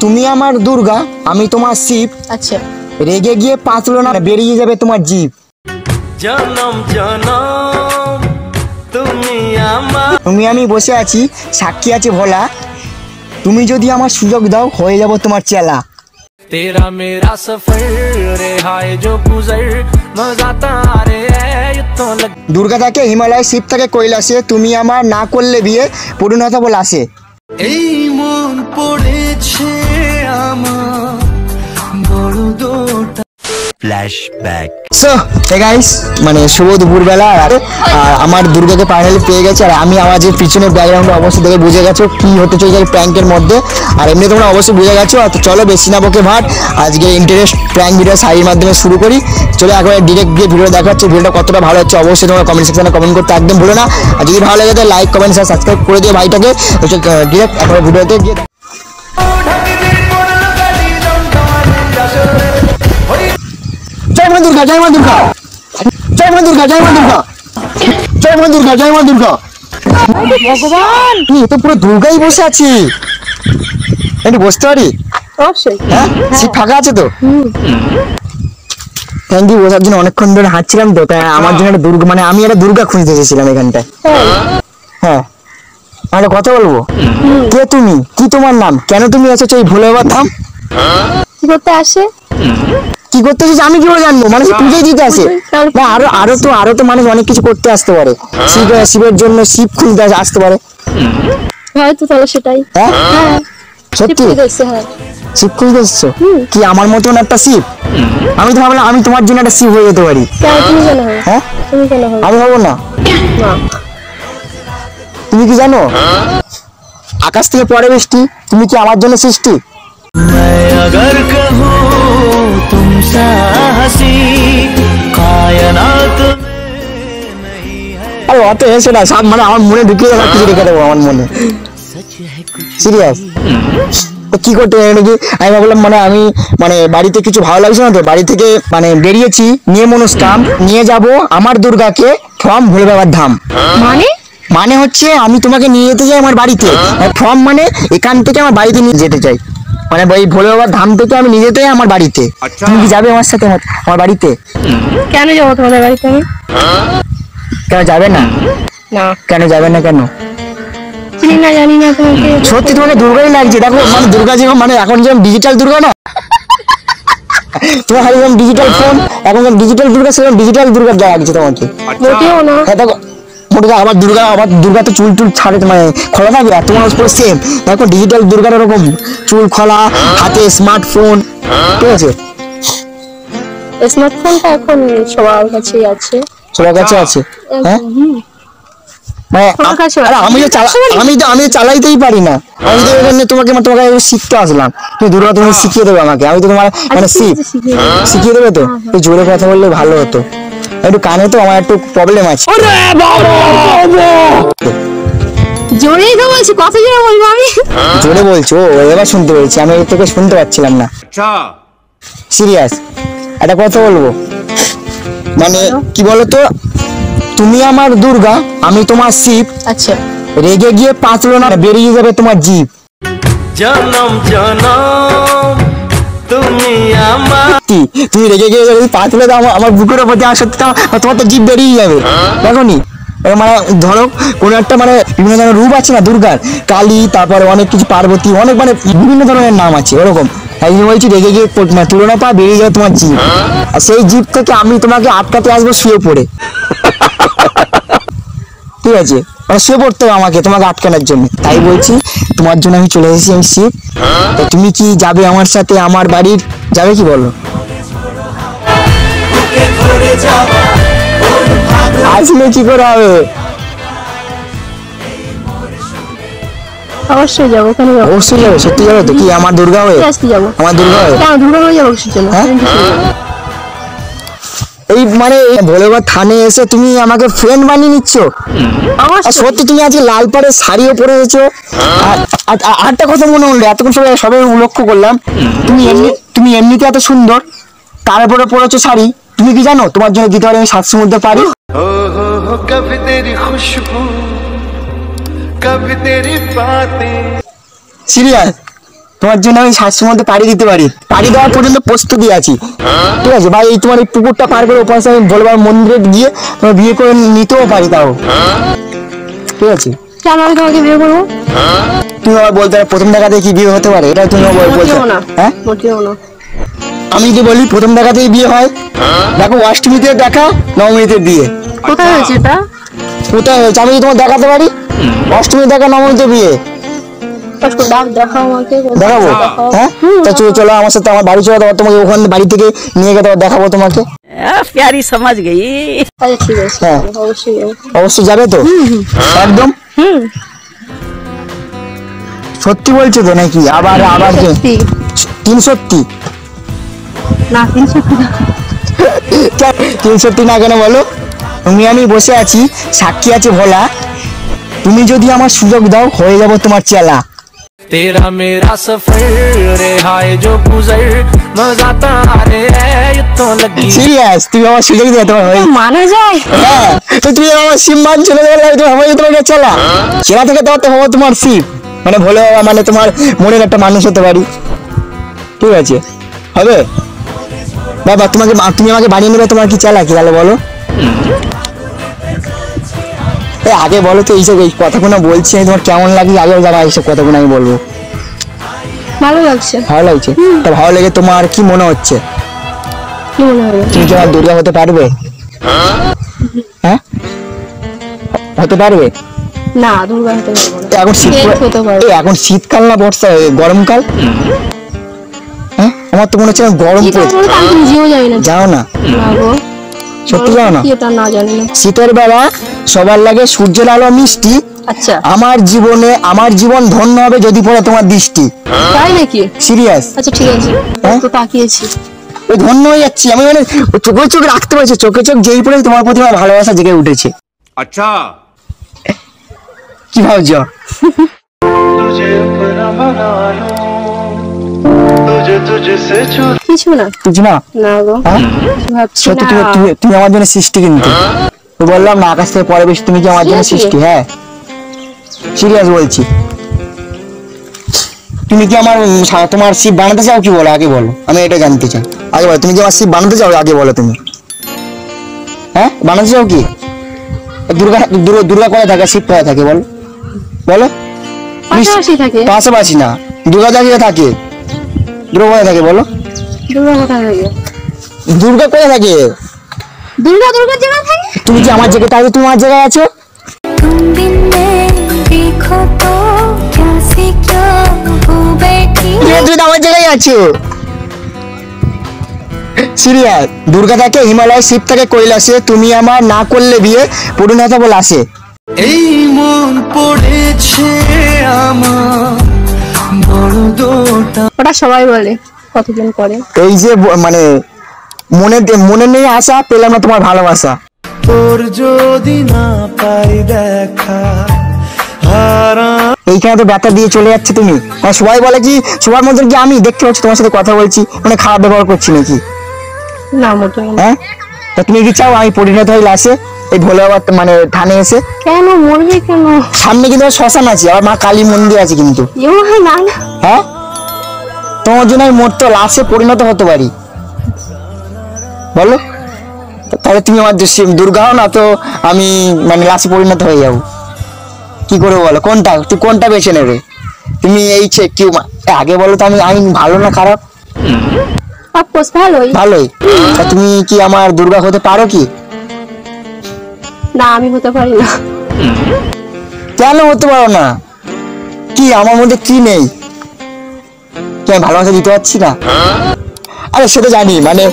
তুমি আমার দুর্গা, আমি তোমার শিব। আচ্ছা, রেগে গিয়ে পাতলো না, বেরিয়ে যাবে তোমার জিভ। জনম জনম তুমি আমার। তুমি আমি বসে আছি, সাক্ষী আছে ভোলা। তুমি যদি আমার সুযোগ দাও, হয়ে যাব তোমার চেলা। तेरा मेरा सफर रेहाय जो गुजर मजा तारे तो लग। দুর্গা থাকে হিমালয়, শিব থাকে কৈলাসে। তুমি আমার না করলে বিয়ে, পরিণত বল আসে। এই মন পড়েছে আমার বড় দোটা। ফ্ল্যাশব্যাক। সো হে গাইস, মানে শুভ দুপুরবেলা। আর আমার দুর্গাকে ফাইনালি পেয়ে গেছে। আর আমি আমার যে পিছনের ব্যাকগ্রাউন্ডে অবশ্যই দেখে বুঝে গেছো কি হতে চলেছে প্র্যাঙ্কের মধ্যে। আর এমনি তোমরা অবশ্যই বুঝে গেছো। তো চলো বেশি না বকে ভাট, আজকে ইন্টারেস্ট প্র্যাঙ্ক ভিডিও শাড়ির মাধ্যমে শুরু করি। চলো একবার ডিরেক্ট গিয়ে ভিডিও দেখাচ্ছে। ভিডিওটা কতটা ভালো হচ্ছে অবশ্যই তোমরা কমেন্ট সেকশনে কমেন্ট করতে একদম ভুলো না। আর যদি ভালো লাগে তাহলে লাইক কমেন্ট শেয়ার সাবস্ক্রাইব করে দিও ভাইটাকে। ডিরেক্ট একবার ভিডিওতে গিয়ে জয় মা দুর্গা, জয় মা দুর্গা, জয় মা দুর্গা, জয় মা দুর্গা, জয় মা দুর্গা, জয় মা দুর্গা। ভগবান, তো পুরো দুর্গাই বসে আছি। একটু বসতে পারি? অবশ্যই। হ্যাঁ, সিট ফাঁকা আছে তো? Thank you. বসার জন্য অনেকক্ষণ ধরে হাঁটছিলাম তো, তাই আমার জন্য একটা দুর্গা, মানে আমি একটা দুর্গা খুঁজতে এসেছিলাম এখানটায়। হ্যাঁ, একটা কথা বলবো? কে তুমি? কি তোমার নাম? কেন তুমি এসেছো এই ভোলে বাবার ধাম? কি করতে আসে? কি করতে এসেছে আমি কি করে জানবো? মানুষ পুজোই দিতে আসে না? আরো তো মানুষ অনেক কিছু করতে আসতে পারে। শিবের জন্য শিব খুঁজতে আসতে পারে হয়তো, তাহলে সেটাই। হ্যাঁ, সত্যি হ্যাঁ, শিব খুঁজতে এসছো? কি আমার মতন একটা শিব? আমি তো ভাবলাম আমি তোমার জন্য একটা শিব হয়ে যেতে পারি। তুমি কেন হবে? হ্যাঁ, তুমি কেন হবে? আমি হবো না। তুমি কি জানো আকাশ থেকে পড়ে বৃষ্টি? তুমি কি আমার জন্য সৃষ্টি? मैं अगर कहूँ तुमसे हंसी कायनात में नहीं है। আরে অত এসে না, সব মানে আমার মনে ঢুকিয়ে দেওয়ার কিছু রেখে দেবো আমার মনে। সিরিয়াস কি করতে নাকি? আমি ভাবলাম মানে আমি মানে বাড়িতে কিছু ভালো লাগছে না তো, বাড়ি থেকে মানে বেরিয়েছি নিয়ে মনস্কাম নিয়ে যাব আমার দুর্গাকে ফ্রম ভোলে বাবার ধাম। মানে হচ্ছে আমি তোমাকে নিয়ে যেতে চাই আমার বাড়িতে। ফ্রম মানে এখান থেকে আমার বাড়িতে নিয়ে যেতে চাই, মানে ওই ভোলে বাবার ধাম থেকে আমি নিয়ে যেতে চাই আমার বাড়িতে। তুমি কি যাবে আমার সাথে আমার বাড়িতে? কেন যাবো তোমাদের বাড়িতে আমি? কেন যাবে না? না। কেন যাবে না? কেন? চিনি না, জানি না তোমাকে। সত্যি তোমাকে দুর্গাই লাগছে। দেখো মানে দুর্গা যেমন মানে এখন যেমন ডিজিটাল দুর্গা না, তোমার হাতে যেমন ডিজিটাল ফোন, এখন যেমন ডিজিটাল দুর্গা, সেরকম ডিজিটাল দুর্গা লাগছে তোমাকে। মোটেও না। হ্যাঁ দেখো, মোটে আবার দুর্গা তো চুল টুল ছাড়ে, মানে খোলা থাকবে। আর তোমার পুরো সেম। দেখো ডিজিটাল দুর্গার ওরকম চুল খোলা, হাতে স্মার্টফোন। ঠিক আছে, স্মার্টফোনটা এখন সবার কাছেই আছে। সবার কাছে আছে। হ্যাঁ, মানে আমি চালাইতেই পারি না। আমি তো এখানে তোমাকে শিখতে আসলাম। তুমি দুর্গা তুমি শিখিয়ে দেবে আমাকে। আমি তো তোমার মানে শিখিয়ে দেবে তো? একটু জোরে কথা বললে ভালো হতো। একটু কানে তো আমার একটু প্রবলেম আছে। জোরেই তো বলছি, কত জোরে বলবো আমি? জোরে বলছো, এবার শুনতে পেরেছি। আমি এর থেকে শুনতে পাচ্ছিলাম না। সিরিয়াস একটা কথা বলবো, মানে কি বলতো? তুমি আমার দুর্গা, আমি তোমার শিব। আচ্ছা, রেগে গিয়ে পাতলো না, বেরিয়ে যাবে তোমার জিভ। জনম জনম তুমি আমার। তুমি রেগে গিয়ে যদি পাতলে দাও আমার বুকের উপর দেওয়া, সত্যি তোমার তো জিভ বেরিয়ে যাবে। দেখো নি, মানে ধরো কোনো একটা মানে বিভিন্ন ধরনের রূপ আছে না দুর্গার, কালী, তারপরে অনেক কিছু পার্বতী, অনেক মানে বিভিন্ন ধরনের নাম আছে ওরকম। তাই বলছি রেগে গিয়ে তুলনা পা বেরিয়ে যাবে তোমার জিভ। আর সেই জিভ থেকে আমি তোমাকে আটকাতে আসবো শুয়ে পড়ে। ঠিক আছে, মানে শুয়ে পড়তে হবে আমাকে তোমাকে আটকানোর জন্য। তাই বলছি তোমার জন্য আমি চলে এসেছি, আমি শিব। তো তুমি কি যাবে আমার সাথে আমার বাড়ির? যাবে কি বলো? আসলে কি করে হবে? অবশ্যই যাবো। কেন যাবো? অবশ্যই যাবে। সত্যি যাবে তো? কি আমার দুর্গা হয়ে? যাবো। আমার দুর্গা হয়ে? কেন দুর্গা হয়ে যাবো কিসের জন্য? এই মানে ভোলে বাবার থানে এসে তুমি আমাকে ফ্রেন্ড বানিয়ে নিচ্ছ। সত্যি তুমি আজকে লাল পাড়ের শাড়িও পরে এসেছো। আর একটা কথা মনে হলো, এতক্ষণ সবাই লক্ষ্য করলাম, তুমি এমনিতে এত সুন্দর, তারপরে পরেছো শাড়ি। তুমি কি জানো তোমার জন্য দিতে পারি আমি 7 সমুদ্র পারি? কবি তেরি খুশবু কবি তেরি বাতেं। সিরিয়াস তোমার জন্য আমি শাশুর মধ্যে পাড়ি দিতে পারি, পাড়ি দেওয়ার পর্যন্ত প্রস্তুতি আছি। ঠিক আছে ভাই, এই তোমার এই পুকুরটা পার করে ওপাশে আমি বলবো মন্দিরে গিয়ে তোমার বিয়ে করে নিতেও পারি তাও। ঠিক আছে, কেন আমি তোমাকে বিয়ে করবো? তুমি আবার বলতে পারো প্রথম দেখাতে কি বিয়ে হতে পারে, এটা তুমি বলছো? মোটেও না, হ্যাঁ, মোটেও না। আমি যদি বলি প্রথম দেখাতেই বিয়ে হয়, দেখো অষ্টমীতে দেখা, নবমীতে বিয়ে। কোথায় হয়েছে এটা? কোথায় হয়েছে আমি যদি তোমার দেখাতে পারি, অষ্টমী দেখা নবমীতে বিয়ে দেখাও আমাকে। দেখাবো। হ্যাঁ, তা চলো আমার সাথে আমার বাড়ি চলো, তোমাকে ওখানে বাড়ি থেকে নিয়ে গিয়ে দেখাবো তোমাকে। प्यारी समझ गई। আচ্ছা ঠিক আছে, হ্যাঁ অবশ্যই যাবো। অবশ্যই যাবে তো? একদম সত্যি বলছো তো নাকি? আবার আবার কি সত্যি। 3 না 300 না। 3 না কেন বলো? তুমি আমি বসে আছি, সাক্ষী আছে ভোলা, তুমি যদি আমার সুযোগ দাও হয়ে যাব তোমার চেলা। तेरा मेरा सफर रे हाय जो गुजर मजा तारे है तो लगी। সিরিয়াস, তুমি আমার সুযোগ দিয়ে তোমার হয়ে। মানা যায়? হ্যাঁ, তো তুমি আমার সিম্মান চলে গেলে তুমি হবে তোমাকে চেলা, চেলা থেকে তো হবো তোমার শিব, মানে ভোলে বাবা, মানে তোমার মনের একটা মানুষ হতে পারি। ঠিক আছে, হবে বাবা? তুমি আমাকে বানিয়ে নেবে তোমার কি চেলা কি? তাহলে বলো আগে বলো তো, এইসব এই কথাগুলো বলছি আমি, তোমার কেমন লাগছে আগেও জানা, এইসব কথাগুলো আমি বলবো। ভালো লাগছে। ভালো লাগছে? তা ভালো লেগে তোমার কি মনে হচ্ছে? কি মনে হলো? তুমি কি আমার দুর্গা হতে পারবে? হ্যাঁ, হতে পারবে? না, দুর্গা হতে পারবো না। এখন হতে পারবো। এখন শীতকাল না বর্ষা, গরমকাল? হ্যাঁ, আমার তো মনে হচ্ছে গরম কি পড়ে। বলতো, আমি নিজেও জানি না। যাও না? না গো, সত্যি যাও না? কি এটা না জানি না। শীতের বেলা সবার লাগে সূর্যের আলো মিষ্টি, আচ্ছা, আমার জীবন ধন্য হবে যদি পড়ে তোমার দৃষ্টি। তাই নাকি? সিরিয়াস? আচ্ছা ঠিক আছে, হ্যাঁ? তো তাকিয়েছি। ওই ধন্য হয়ে যাচ্ছি আমি, মানে চোখে চোখ রাখতে পারছি, চোখে চোখ যেই পড়ে তোমার প্রতি আমার ভালোবাসা জেগে উঠেছে। अच्छा কি ভাবছো? কিছু না। কিছু না? না গো, হ্যাঁ? কিছু ভাবছি সত্যি না। তুমি আমার জন্য সৃষ্টি, কিন্তু তো বললাম না আকাশ থেকে পরে বেশি, তুমি কি আমার জন্য Seriously? সৃষ্টি? হ্যাঁ সিরিয়াস বলছি। তুমি কি আমার তোমার শিব বানাতে চাও কি? বলো আগে, বলো, আমি এটা জানতে চাই। আগে বলো, তুমি কি আমার শিব বানাতে চাও? আগে বলো তুমি। হ্যাঁ, বানাতে চাও কি? দুর্গা কোথায় থাকে, শিব কোথায় থাকে বলো? বলো। পাশাপাশি থাকে। পাশাপাশি না, দুর্গা জায়গায় থাকে। দুর্গা কোথায় থাকে বলো? দুর্গা কোথায় থাকে? দুর্গা কোথায় থাকে? দুর্গা দুর্গার জায়গায় থাকে। তুমি কি আমার জায়গায় তাহলে তুমি আমার জায়গায় আছো? तुम बिन मैं देखो तो क्या से क्या हो बैठी। তুমি তো আমার জায়গায় আছো। সিরিয়াস? দুর্গা থাকে হিমালয়, শিব থাকে কৈলাসে, তুমি আমার না করলে বিয়ে পরিণত বলে আসে। এই মন পড়েছে আমার বড় দোটা। ওটা সবাই বলে, কতজন করে। এই যে মানে মনে নেই আশা, পেলাম না তোমার ভালোবাসা। তোর যদি না পাই দেখা হারা। এইখানে তো ব্যথা দিয়ে চলে যাচ্ছে তুমি। মানে সবাই বলে কি, সবার মধ্যে কি আমি দেখতে পাচ্ছি তোমার সাথে কথা বলছি, মানে খারাপ ব্যবহার করছি নাকি? না মোটেও না। হ্যাঁ, তা তুমি কি চাও আমি পরিণত হই লাশে এই ভোলে বাবার মানে থানে এসে? কেন মরবে কেন? সামনে কিন্তু আমার শ্মশান আছে, আর মা কালী মন্দির আছে কিন্তু। না না, হ্যাঁ, তোমার জন্য আমি মরতে লাশে পরিণত হতে পারি, বলো? তাহলে তুমি আমার দুর্গা হও না তো আমি মানে লাশে পরিণত হয়ে যাবো কি করে বলো? তুই কোনটা বেছে নেবে? তুমি এই কেউ আগে বলো তো, আমি ভালো না খারাপ? অফকোর্স ভালোই। ভালোই। তা তুমি কি আমার দুর্গা হতে পারো কি? না, আমি হতে পারি না। কেন হতে পারো না? কি আমার মধ্যে কি নেই? কি আমি ভালোবাসা দিতে পারছি না? আরে সেটা জানি, মানে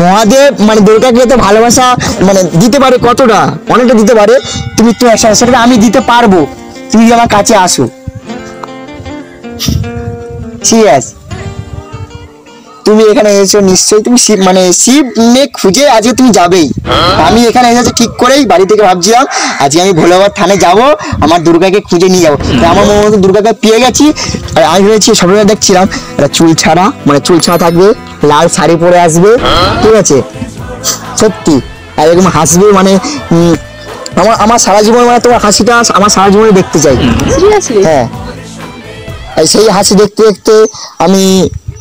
মহাদেব মানে দুর্গাকে তো ভালোবাসা মানে দিতে পারে, কতটা অনেকটা দিতে পারে। তুমি তো সেটা আমি দিতে পারবো, তুমি যদি আমার কাছে আসো। সিরিয়াস? তুমি এখানে এসেছো নিশ্চয়ই তুমি শিব মানে শিব মেয়ে খুঁজে আজকে তুমি যাবেই। আমি এখানে এসেছি ঠিক করেই, বাড়ি থেকে ভাবছিলাম আজকে আমি ভোলে বাবার থানে যাবো, আমার দুর্গাকে খুঁজে নিয়ে যাবো। আমার মনে মতো দুর্গাকে পেয়ে গেছি। আর আমি ভেবেছি সবাই দেখছিলাম এটা চুল ছাড়া থাকবে, লাল শাড়ি পরে আসবে, ঠিক আছে? সত্যি, আর এরকম হাসবে, মানে আমার সারা জীবন, মানে তোমার হাসিটা আমার সারা জীবনে দেখতে চাই। সিরিয়াসলি? হ্যাঁ, আর সেই হাসি দেখতে দেখতে আমি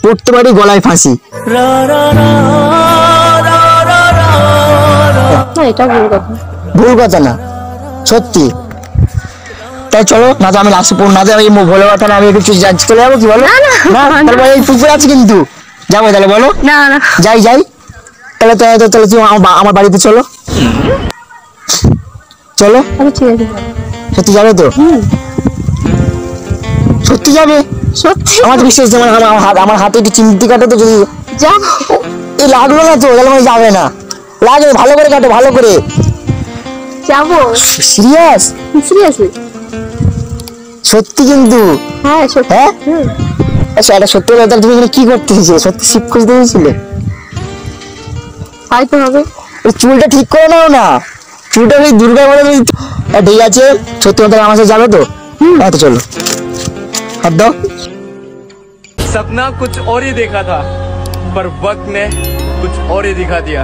পড়তে পারি গলায় ফাঁসি। না এটা ভুল কথা। ভুল কথা না, সত্যি। তাই চলো, না তো আমি লাস্টে পড়, না তো আমি ভোলে কথা না, আমি একটু চলে যাবো, কি বলো? না তারপরে এই পুকুর আছে কিন্তু, যাবো তাহলে বলো? না না যাই তাহলে তাহলে তুমি আমার বাড়িতে চলো। চলো, আচ্ছা ঠিক আছে। সত্যি যাবে তো? সত্যি যাবে? সত্যি আমার তো বিশ্বাস, যেমন আমার হাতে একটু চিমটি কাটে তো, যদি যাবো। এই লাগলো না তো তাহলে মানে যাবে না। লাগে ভালো করে কাটো, ভালো করে। যাবো সিরিয়াস? সিরিয়াসলি? সত্যি কিন্তু? হ্যাঁ সত্যি। হ্যাঁ হুম। আচ্ছা, এটা সত্যি কথা, তুমি এখানে কি করতে এসেছিলে? সত্যি শিব খুঁজতে গিয়েছিলে? হয়তো হবে। ওই চুলটা ঠিক করে নাও না, চুলটা ওই দুর্গা বলে। ঠিক আছে, সত্যি কথা আমার সাথে যাবে তো? হ্যাঁ তো চলো, হাত দাও। सपना कुछ और ही देखा था पर वक्त ने कुछ और ही दिखा दिया।